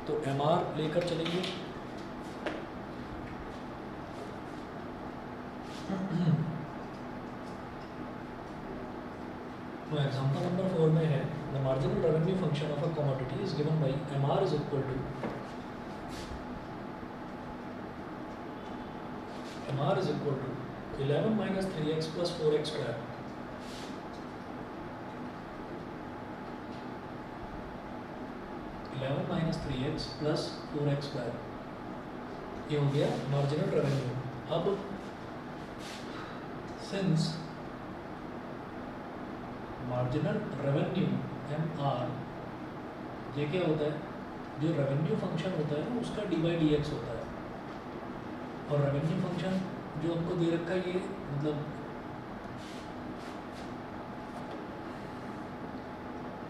तो MR लेकर चलेंगे। तो एग्जाम्पल नंबर 4 में है the marginal revenue function of a commodity is given by MR is equal to MR is equal to 11 minus 3x plus 4x square. 11 minus 3x plus 4x square. ये हो गया marginal revenue. अब since marginal revenue MR ये क्या होता है, जो revenue function होता है ना उसका d/dx होता है, और रेवेन्यू फंक्शन जो हमको दे रखा है ये मतलब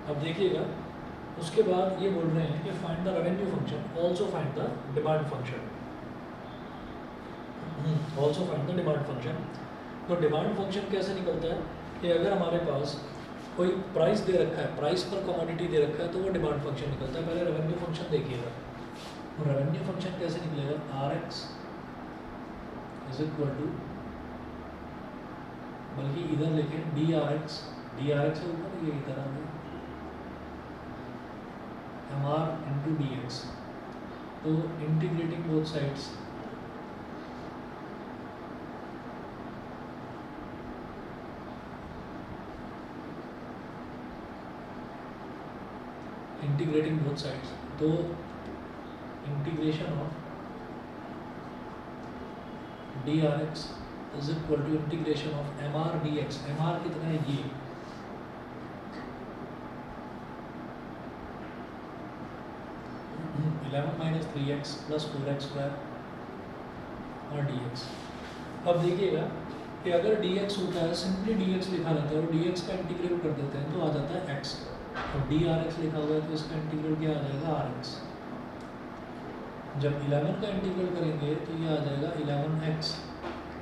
अब देखिएगा उसके बाद ये बोल रहे हैं कि find the revenue function also find the demand function, also find the demand function. तो डिमांड फंक्शन कैसे निकलता है कि अगर हमारे पास कोई प्राइस दे रखा है, प्राइस पर कमोडिटी दे रखा है, तो वो डिमांड फंक्शन निकलता है। पहले रेवेन्यू फंक्शन देखिएगा, तो रेवेन्यू फंक्शन कैसे निकलेगा, RX इज इक्वल टू, बल्कि इधर लिखें DRX, DRX है ऊपर, ये इधर आ गया MR इंटू DX। तो integrating both sides, integrating both sides, तो integration of DRX is equal to integration of MR DX। MR कितना है, ये 11 minus 3x plus 4x square और DX। अब देखिएगा कि अगर DX होता है, सिंपली DX लिखा रहता है और DX का इंटीग्रेट कर देते हैं तो आ जाता है x, और DRX लिखा हुआ है तो इसका इंटीग्रल क्या आ जाएगा, RX। जब 11 का इंटीग्रल करेंगे तो ये आ जाएगा 11x,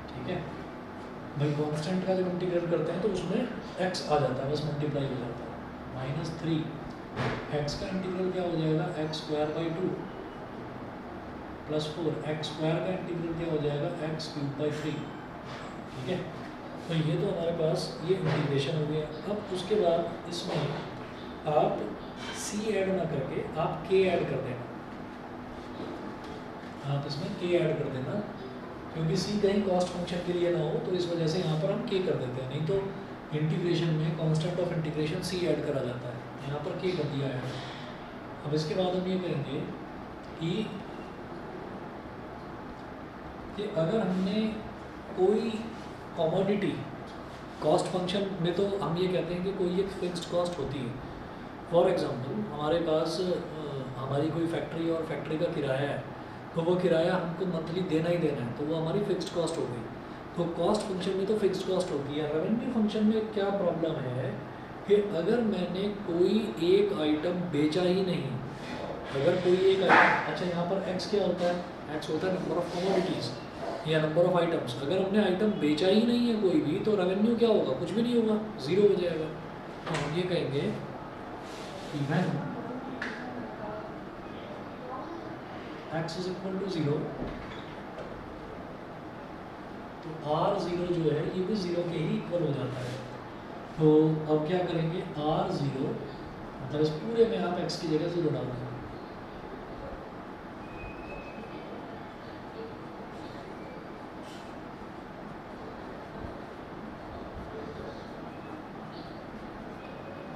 ठीक है भाई। कांस्टेंट का जब इंटीग्रल करते हैं तो उसमें x आ जाता है, बस मल्टीप्लाई हो जाता है। -3 x का इंटीग्रल क्या हो जाएगा, x square by 2 plus 4, x square का इंटीग्रल क्या हो जाएगा, x क्यूब बाई 3, ठीक है। तो ये तो हमारे पास ये इंटीग्रेशन हो गया। अब उसके बाद इसमें आप c ऐड ना करके आप k ऐड कर देना, आप इसमें k ऐड कर देना, क्योंकि c कहीं कॉस्ट फंक्शन के लिए ना हो, तो इस वजह से यहाँ पर हम k कर देते हैं। नहीं तो इंटीग्रेशन में constant of integration c add करा जाता है, यहाँ पर k कर दिया है। अब इसके बाद हम ये करेंगे कि अगर हमने कोई कमोडिटी, कॉस्ट फंक्शन में तो हम ये कहते हैं कि कोई एक फिक्स्ड कॉस्ट होती है। फॉर एग्जांपल हमारे पास हमारी कोई फैक्ट्री और फैक्ट्री का किराया है, तो वो किराया हमको मंथली देना ही देना है, तो वो हमारी फिक्स्ड कॉस्ट हो गई। तो कॉस्ट फंक्शन में तो फिक्स्ड कॉस्ट होती है। रेवेन्यू फंक्शन में क्या प्रॉब्लम है कि अगर मैंने कोई एक आइटम बेचा ही नहीं, अगर कोई एक आइटम, अच्छा यहाँ पर x क्या होता है, x होता है नंबर ऑफ कमोडिटीज़ या नंबर ऑफ आइटम्स। अगर हमने आइटम बेचा ही नहीं है कोई भी, तो रेवेन्यू क्या होगा, कुछ भी नहीं होगा, ज़ीरो हो जाएगा। तो हम ये कहेंगे even x is equal to 0, तो R0 जो है ये भी 0 के ही इक्वल हो जाता है। तो अब क्या करेंगे, R0 मतलब इस पूरे में आप x की जगह 0 डाल देंगे।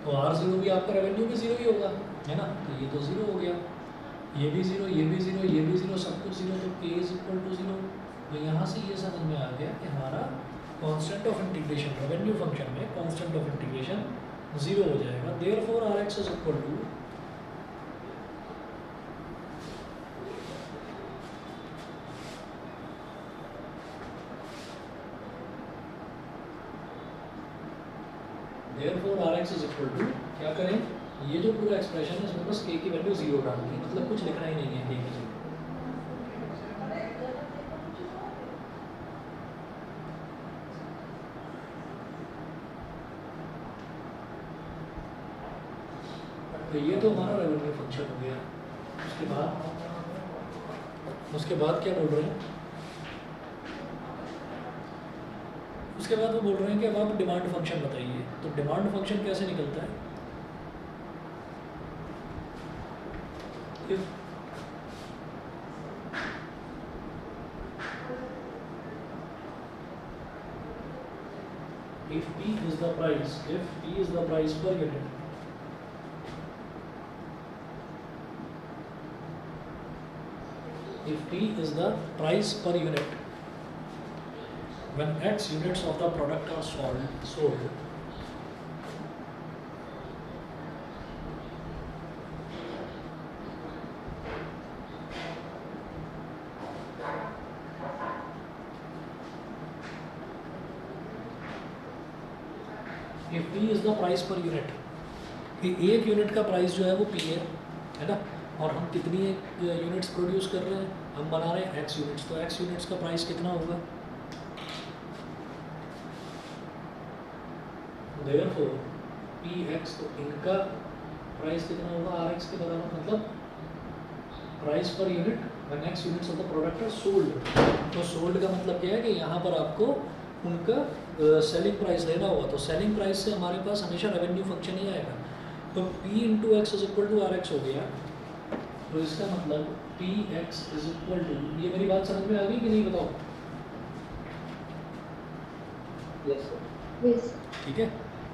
तो R0 भी आपका रेवेन्यू भी 0 ही होगा, है ना। तो ये तो 0 हो गया, ये भी 0, ये भी 0, ये भी 0, सब कुछ 0, तो k इज इक्वल टू 0। तो यहाँ से ये समझ में आ गया कि हमारा constant of integration revenue function में कांस्टेंट ऑफ इंटीग्रेशन 0 हो जाएगा। Therefore RX is equal to RX is equal to, क्या करें, ये जो पूरा एक्सप्रेशन है इसमें बस k की वैल्यू 0 डालनी है, मतलब कुछ लिखना ही नहीं है k की जगह। तो ये तो हमारा रेवेन्यू फंक्शन हो गया। उसके बाद क्या बोल रहे हैं? उसके बाद वो बोल रहे हैं कि अब आप डिमांड फंक्शन बताइए। तो डिमांड फंक्शन कैसे निकलता है? If P is the price, if P is the price per unit, if P is the price per unit, when X units of the product are sold, if P is the price per unit, कि एक unit का price जो है वो P है ना, और हम कितनी यूनिट्स प्रोड्यूस कर रहे हैं? हम बना रहे हैं X यूनिट्स, तो X यूनिट्स का प्राइस कितना होगा? Therefore Px, तो इनका प्राइस कितना होगा? Rx के बराबर, मतलब price per unit when X units of the product are sold. तो सोल्ड का मतलब क्या है कि यहाँ पर आपको उनका सेलिंग प्राइस लेना होगा। तो सेलिंग प्राइस से हमारे पास हमेशा रेवेन्यू फंक्शन ही आएगा। तो P into x is equal to R x हो गया। तो इसका मतलब P x is equal to, ये मेरी बात समझ में आ गई कि नहीं बताओ? Yes sir. यस। ठीक है,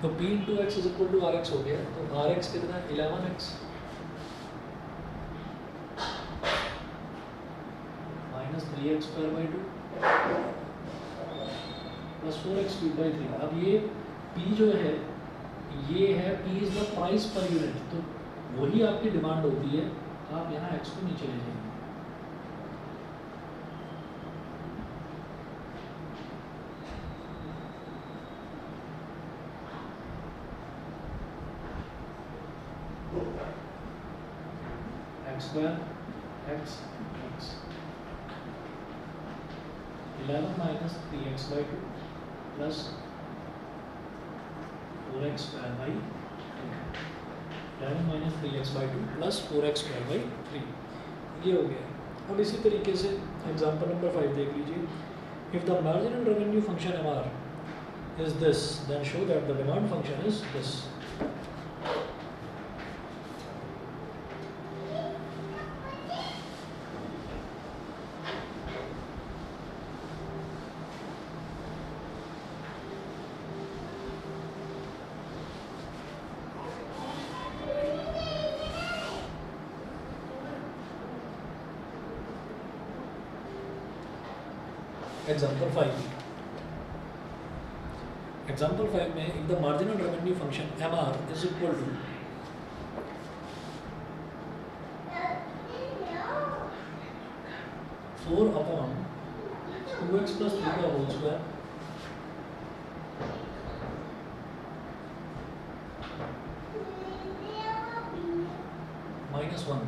तो P into x is equal to R x हो गया। तो आर एक्स कितना है? 11x minus 3x square by 2 plus 4x cube by 3। अब ये P जो है ये है P is the price per unit, तो वही आपकी डिमांड होती है। आप यहाँ x को नीचे ले जाएंगे। x square x 11 minus 3x by 2 plus 4x square by 11 minus 3x by 2 plus 4x square by 3, ये हो गया। अब इसी तरीके से एग्जाम्पल नंबर 5 देख लीजिए। If the marginal revenue function MR is this, then show that the demand function is this. Example 5 में if the marginal revenue function MR is equal to 4 upon 2x plus 3 का whole square minus 1,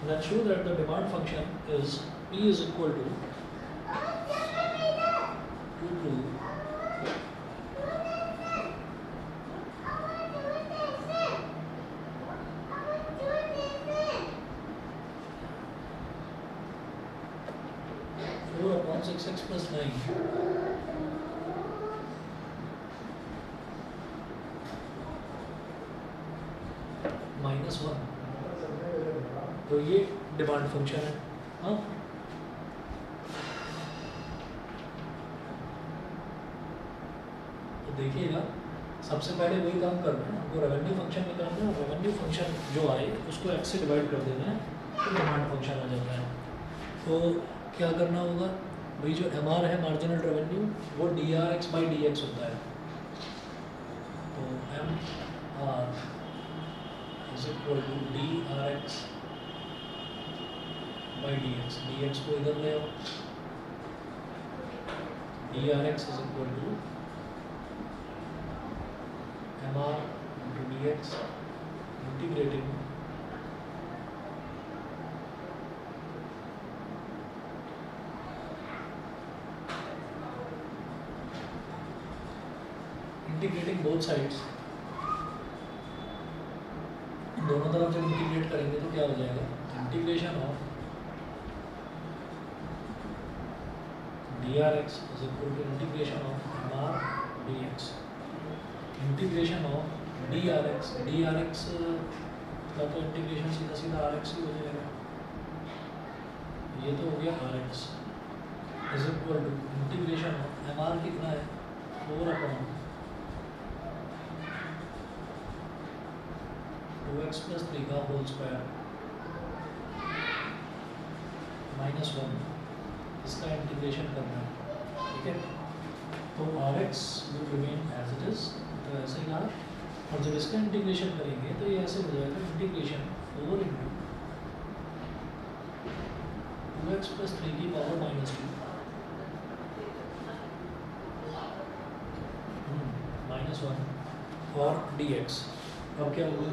then show that the demand function is P is equal to 2 4 upon 6x plus 9 minus 1। तो ये demand function है। हाँ, तो देखिएगा सबसे पहले वही काम करना है, हमको रेवेन्यू फंक्शन निकालना है। रेवेन्यू फंक्शन जो आए उसको x से डिवाइड कर देना है, तो डिमांड फंक्शन आ जाता है। तो क्या करना होगा भाई, जो MR है मार्जिनल रेवेन्यू, वो DRX बाई DX होता है। तो MR is equal to DRX by DX। DX को इधर ले आओ, DRX is equal to MR into DX integrating both sides, दोनों तरफ जब इंटीग्रेट करेंगे तो क्या हो जाएगा? Integration of dRx is equal to integration of mr dx. Integration of dRx का तो इंटीग्रेशन सीधा सीधा Rx ही हो जाएगा, ये तो हो गया Rx is equal to integration of mr कितना है 4/2x + 3 का होल स्क्वायर -1, इसका इंटीग्रेशन करना है, ठीक है। तो Rx will remain as it is, तो ऐसे ही रहा, और जब इसका इंटीग्रेशन करेंगे तो ये ऐसे हो जाएगा इंटीग्रेशन 4 × 2x + 3 की पावर -2 -1 और dx। अब क्या होगा,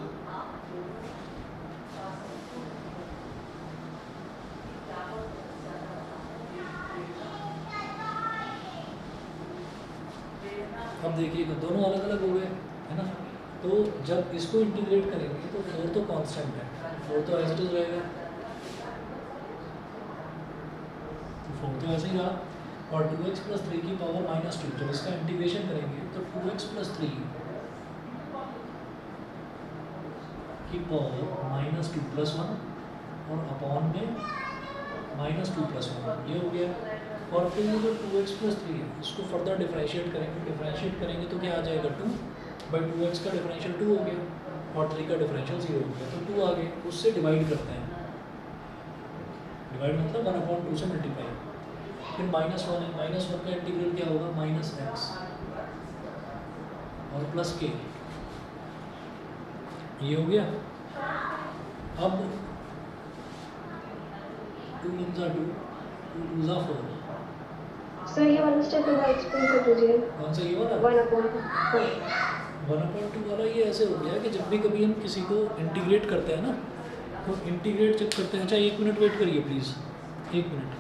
अब देखिएगा दोनों अलग अलग हो गए, है ना। तो जब इसको इंटीग्रेट करेंगे तो 4 तो कांस्टेंट है, 4 तो एज इट इज रहेगा, तो 4 तो ऐसे ही रहा, और 2x + 3 की पावर -2, जब इसका इंटीग्रेशन करेंगे तो 2x + 3 की पावर -2 + 1 और अपॉन में -2 + 1, ये हो गया। और फिर ये जो 2x + 3 है इसको फर्दर डिफरेंशिएट करेंगे तो क्या आ जाएगा 2/2x का डिफरेंशियल 2 हो गया और 3 का डिफरेंशियल 0 हो गया, तो 2 आ गए, उससे डिवाइड करते हैं, डिवाइड मतलब 1/2 से मल्टीप्लाई, फिर -1 है, -1 का इंटीग्रल क्या होगा -x और +k, ये हो गया। अब 2 × 2 2 × 4, सर ये वाला स्टेप एक बार एक्सप्लेन कर दीजिए। कौन सा ये वाला 1/2। 1/2 वाला, ये ऐसे हो गया कि जब भी कभी हम किसी को इंटीग्रेट करते हैं ना, तो इंटीग्रेट जब करते हैं, अच्छा 1 मिनट वेट करिए प्लीज़, 1 मिनट।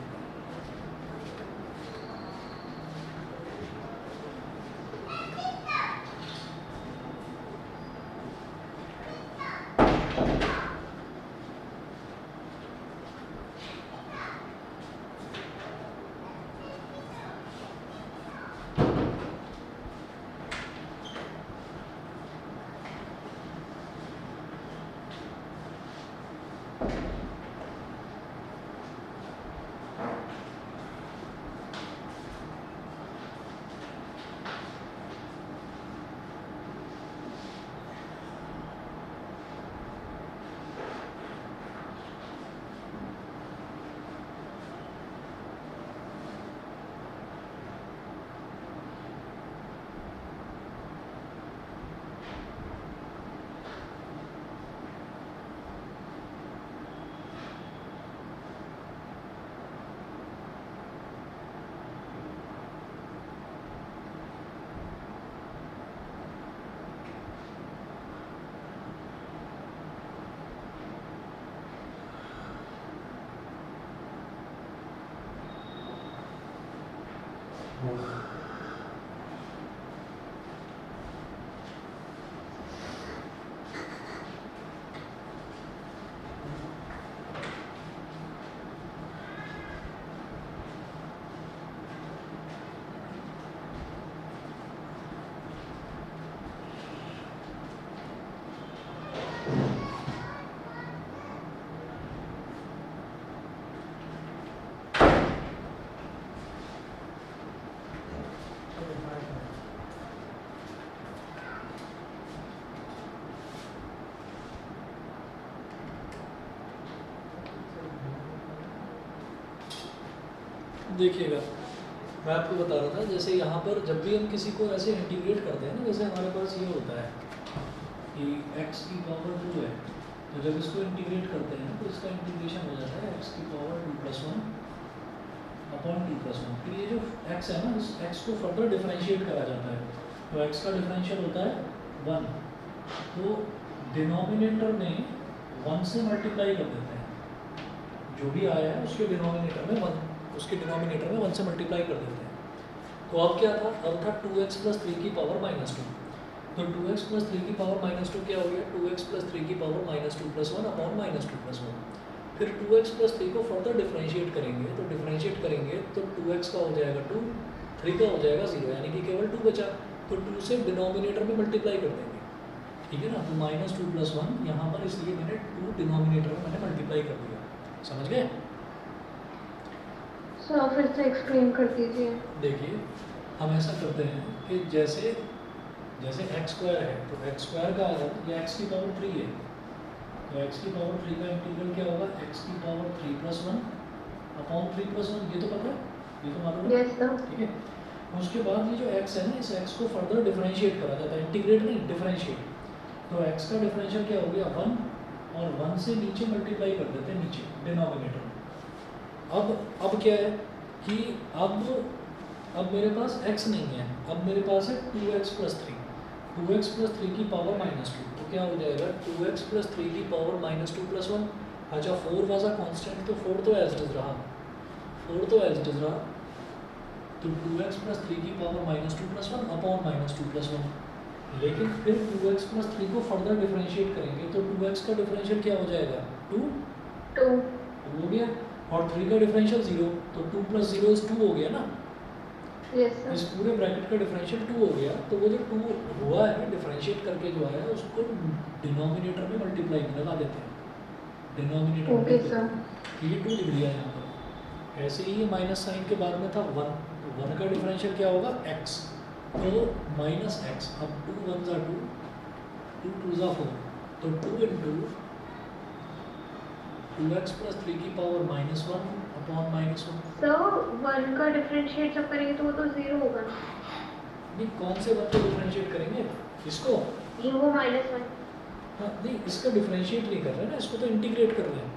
देखिएगा, मैं आपको बता रहा था, जैसे यहाँ पर जब भी हम किसी को ऐसे इंटीग्रेट करते हैं ना, जैसे हमारे पास ये होता है कि x की पावर 2 है, तो जब इसको इंटीग्रेट करते हैं तो इसका इंटीग्रेशन हो जाता है x की पावर 2 + 1 अपॉन 2 + 1। फिर ये जो x है ना, इस x को फर्दर डिफरेंशिएट करा जाता है, तो x का डिफरेंशियल होता है 1, तो डिनोमिनेटर में 1 से मल्टीप्लाई कर देते हैं, जो भी आया है उसके डिनोमिनेटर में 1 से मल्टीप्लाई कर देते हैं। तो अब क्या था, अब था 2x + 3 की पावर -2, तो 2x + 3 की पावर -2 क्या हो गया, 2x + 3 की पावर -2 + 1 अपॉन -2 + 1। फिर 2x प्लस 3 को फर्दर डिफरेंशिएट करेंगे, तो डिफरेंशिएट करेंगे तो 2x का हो जाएगा 2, 3 का हो जाएगा 0, यानी कि केवल 2 बचा। तो 2 से डिनोमिनेटर में मल्टीप्लाई कर देंगे, ठीक है ना। तो -2 + 1 यहाँ पर, इसलिए मैंने 2 डिनोमिनेटर में मैंने मल्टीप्लाई कर दिया। समझ गए? सर फिर से एक्सप्लेन कर दीजिए। देखिए हम ऐसा करते हैं कि जैसे x² है तो x² का अगर ये x की पावर 3 है तो x की पावर 3 का इंटीग्रल क्या होगा, x की पावर 3 + 1 अपॉन 3 + 1, ये तो पता है, ये तो मालूम है। Yes sir. ठीक है, उसके बाद ये जो x है ना, इस x को फर्दर डिफरेंशिएट करा जाता है, इंटीग्रेट नहीं, डिफरेंशिएट। तो x का डिफरेंशियल क्या हो गया 1, और 1 से नीचे मल्टीप्लाई कर देते हैं, नीचे डिनोमिनेटर में। अब क्या है कि अब मेरे पास x नहीं है, अब मेरे पास है 2x + 3, 2x + 3 की पावर -2, तो क्या हो जाएगा 2x + 3 की पावर -2 + 1। अच्छा 4 वाज अ कांस्टेंट, तो 4 तो एज इट इज रहा, 4 तो एज इट इज रहा। तो 2x + 3 की पावर -2 + 1 अपॉन -2 + 1। लेकिन फिर 2x + 3 को फर्दर डिफरेंशिएट करेंगे तो 2x का डिफरेंशियल क्या हो जाएगा 2 हो गया, और 3 का डिफरेंशियल 0, तो 2 + 0 = 2 हो गया ना। Yes sir. इस पूरे ब्रैकेट का डिफरेंशियल 2 हो गया। तो वो जो 2 हुआ है डिफरेंशिएट करके जो आया उसको डिनोमिनेटर में मल्टीप्लाई में लगा देते हैं, डिनोमिनेटर में ओके लिख देते सर। हैं। ये 2 लिख दिया यहाँ पर। ऐसे ही ये माइनस साइन के बाद में था 1, तो 1 का डिफरेंशियल क्या होगा x, तो -x। अब 2 × 1 = 2, 2 × 2 = 4, तो 2 × 2x + 3 की पावर -1 अपॉन -1। सर 1 का डिफरेंशिएट जब करेंगे तो वो तो 0 होगा ना। नहीं, कौन से 1 को डिफरेंशिएट करेंगे, इसको? ये वो -1। हाँ नहीं, इसका डिफरेंशिएट नहीं कर रहे ना, इसको तो इंटीग्रेट कर रहे हैं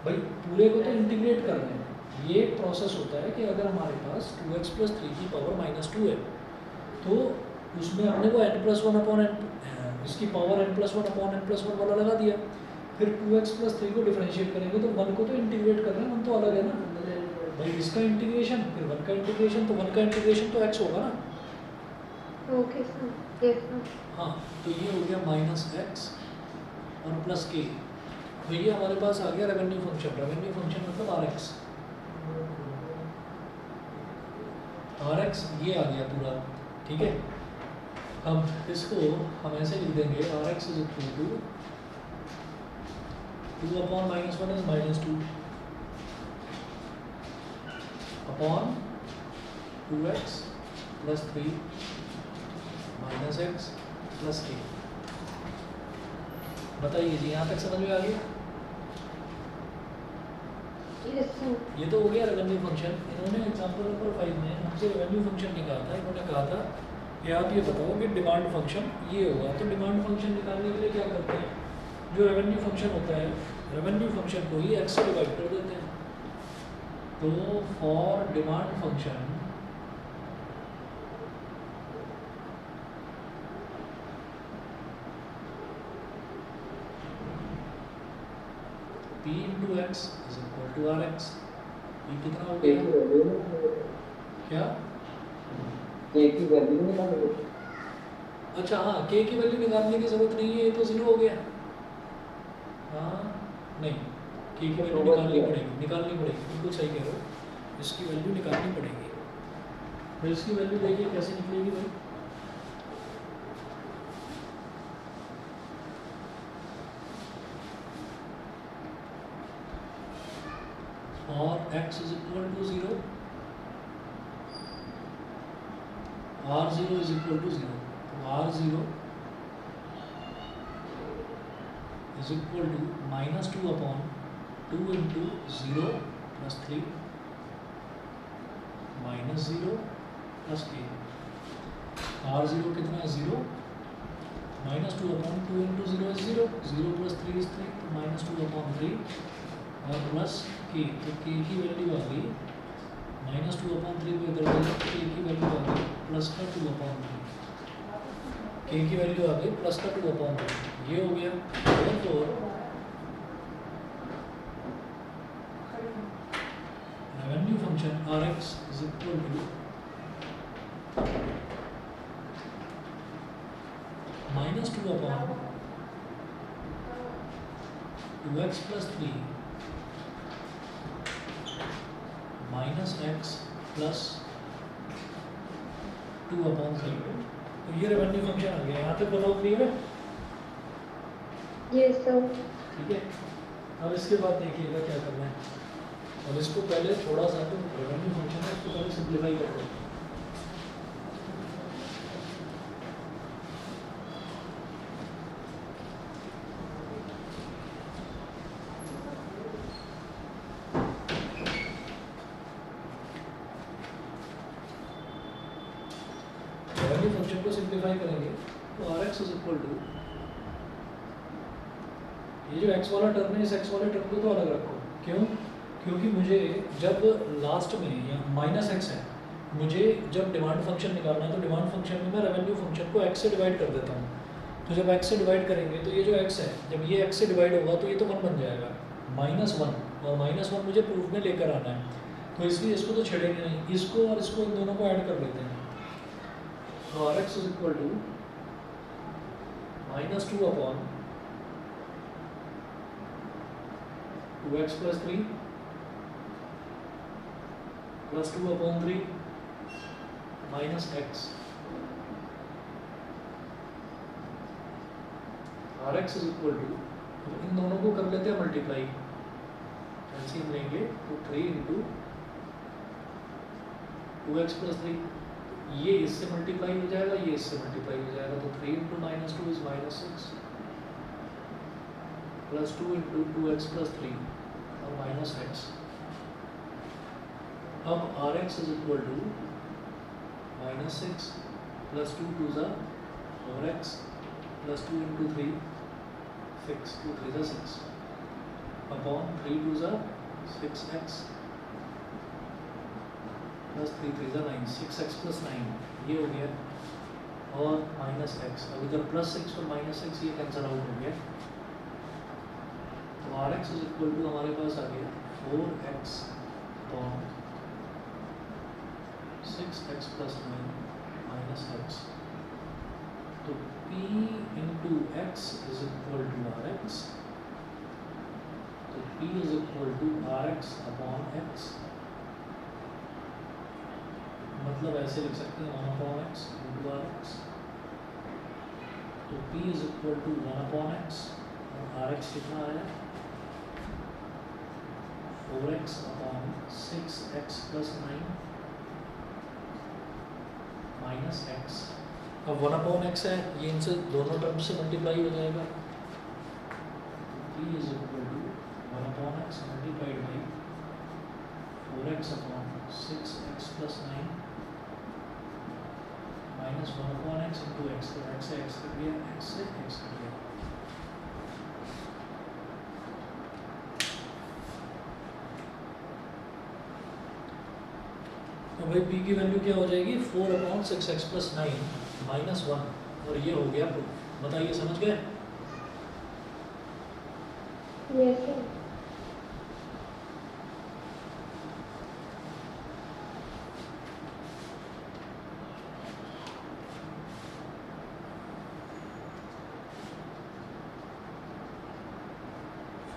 भाई, पूरे को तो इंटीग्रेट कर रहे हैं। ये एक प्रोसेस होता है कि अगर हमारे पास 2x + 3 की पावर -2 है तो उसमें हमने वो n+1 अपॉन n, इसकी पावर n+1 अपॉन n+1 वाला लगा दिया। फिर 2x + 3 को डिफरेंशिएट करेंगे तो 1 को तो इंटीग्रेट कर रहे हैं, 1 तो अलग है ना भाई, इसका इंटीग्रेशन फिर 1 का इंटीग्रेशन, तो 1 का इंटीग्रेशन तो x होगा ना। Okay sir. Yes sir. हाँ, तो ये हो गया -x और प्लस k। तो ये हमारे पास आ गया रेवेन्यू फंक्शन। रेवेन्यू फंक्शन मतलब rx, rx ये आ गया पूरा, ठीक है। अब इसको हम ऐसे लिख देंगे, rx = 2 upon -1 is -2 upon 2x + 3 -x + k। बताइए जी, यहाँ तक समझ में आ गया? Yes sir. ये तो हो गया रेवेन्यू फंक्शन। इन्होंने एग्जाम्पल नंबर 5 में हमसे रेवेन्यू फंक्शन नहीं कहा था, इन्होंने कहा था कि आप ये बताओ कि डिमांड फंक्शन ये होगा। तो डिमांड फंक्शन निकालने के लिए क्या करते हैं, जो रेवेन्यू फंक्शन होता है, रेवेन्यू फंक्शन को ही x से डिवाइड कर देते हैं। तो for demand function p × x = rx। ये कितना हो गया, क्या? k की वैल्यू निकालनी है। अच्छा हाँ, k की वैल्यू निकालने की जरूरत नहीं है, ये तो 0 हो गया। हाँ नहीं, k की वैल्यू निकालनी पड़ेगी, बिल्कुल सही कह रहे हो, इसकी वैल्यू निकालनी पड़ेगी। तो इसकी वैल्यू देखिए कैसे निकलेगी भाई। और x = 0, r0 = 0, तो r0 = -2 अपॉन 2 × 0 + 3 -0 + k। r0 कितना है 0, -2 अपॉन 2 × 0 is 0, 0 + 3 is 3, तो -2 अपॉन 3 और प्लस k। तो k की वैल्यू आ गई -2 अपॉन 3 को इधर देना, k की वैल्यू आ गई +2 अपॉन 3, k की वैल्यू आ गई +2 अपॉन 3। ये हो गया। therefore revenue function rx = -2 upon 2x + 3 minus x plus 2/3। तो ये रेवेन्यू फंक्शन आ गया। यहाँ तक बताओ क्लियर है? Yes sir. ठीक है, अब इसके बाद देखिएगा क्या करना है। और इसको पहले थोड़ा सा तो रेवेन्यू फंक्शन है, इसको पहले सिंप्लीफाई कर दो। रेवेन्यू फंक्शन को सिंप्लीफाई करेंगे तो R x is equal to, ये जो x वाला टर्म है इस x वाले टर्म को तो अलग रखो। क्यों? क्योंकि मुझे जब लास्ट में या माइनस एक्स है, मुझे जब डिमांड फंक्शन निकालना है तो डिमांड फंक्शन में मैं रेवेन्यू फंक्शन को x से डिवाइड कर देता हूँ। तो जब x से डिवाइड करेंगे तो ये जो x है, जब ये x से डिवाइड होगा तो ये तो 1 बन जाएगा, -1, और -1 मुझे प्रूफ में लेकर आना है, तो इसलिए इसको तो छेड़ेंगे नहीं, इसको और इसको इन दोनों को ऐड कर लेते हैं। तो R x is equal to -2/2x + 3 + 2/3 -x। R x is equal to, इन दोनों को कर लेते हैं मल्टीप्लाई, एलसीएम लेंगे तो 3 × 2x + 3, ये इससे मल्टीप्लाई हो जाएगा, ये इससे मल्टीप्लाई हो जाएगा, तो 3 × -2 इज -6 + 2 × 2x + 3 और -x। अब R x is equal to -6 + 2 × 2 = 4x + 2 × 3 6, 2 3 = 6 upon 3 2 = 6x + 3 3 = 9, 6x + 9 ये हो गया, और -x। अब इधर +6 और -6 ये कैंसिल आउट हो गया, तो R x is equal to हमारे पास आ गया 4x अपॉन 6x + 9 -x। तो P × x is equal to R x, तो P is equal to RX upon x, मतलब ऐसे लिख सकते हैं 1/x × RX। तो P is equal to 1/x और RX कितना आया 4x अपॉन 6x + 9 -x। अब 1/x है, ये इनसे दोनों टर्म से मल्टीप्लाई हो जाएगा, P is equal to 1/x multiplied by 4x upon 6x + 9 -1/x × x, तो x से x कट गया, x से x कट गया। तो भाई p की वैल्यू क्या हो जाएगी 4/6x + 9 -1, और ये हो गया प्रूफ। बताइए समझ गए? Yes sir.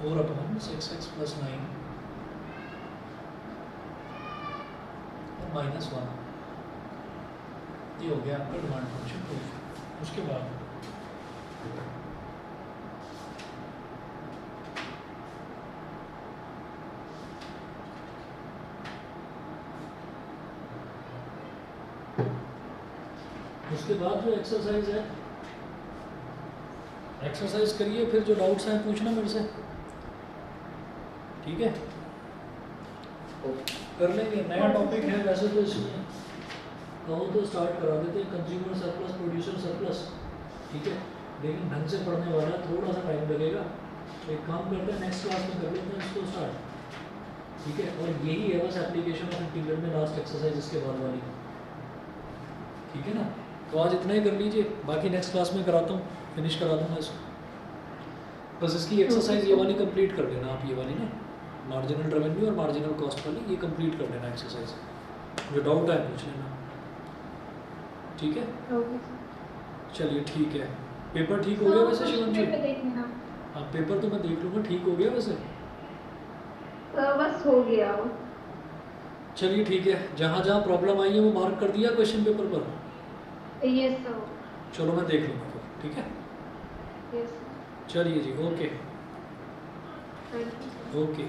Four upon 6x + 9 और -1, ये हो गया आपका डिमांड फंक्शन प्रूफ। उसके बाद जो एक्सरसाइज है, एक्सरसाइज करिए, फिर जो डाउट्स हैं पूछना मेरे से, ठीक है? कर लेंगे, नया टॉपिक है वैसे तो, इसमें कहो तो स्टार्ट करा देते हैं कंज्यूमर सरप्लस, प्रोड्यूसर सरप्लस, ठीक है? लेकिन ढंग से पढ़ने वाला थोड़ा सा टाइम लगेगा, तो एक काम करते हैं नेक्स्ट क्लास में कर लेते हैं इसको स्टार्ट, ठीक है? और यही है बस एप्लीकेशन ऑफ इंटीग्रल में लास्ट एक्सरसाइज इसके बाद वाली, ठीक है ना? तो आज इतना ही कर लीजिए, बाकी नेक्स्ट क्लास में कराता हूँ, फिनिश करा दूँगा इसको। बस इसकी एक्सरसाइज ये वाली कंप्लीट कर देना आप, ये वाली ना मार्जिनल रेवेन्यू और मार्जिनल कॉस्ट वाली, ये कंप्लीट कर देना एक्सरसाइज, जो डाउट है पूछ लेना, ठीक है? ओके। चलिए ठीक है, पेपर ठीक हो गया वैसे शिवम जी? देखना हाँ पेपर तो मैं देख लूँगा, ठीक हो गया वैसे? बस हो गया। चलिए ठीक है, जहाँ जहाँ प्रॉब्लम आई है वो मार्क कर दिया क्वेश्चन पेपर पर। Yes sir. चलो मैं देख लूँगा फिर, ठीक है। यस चलिए जी, okay thank you sir. Okay.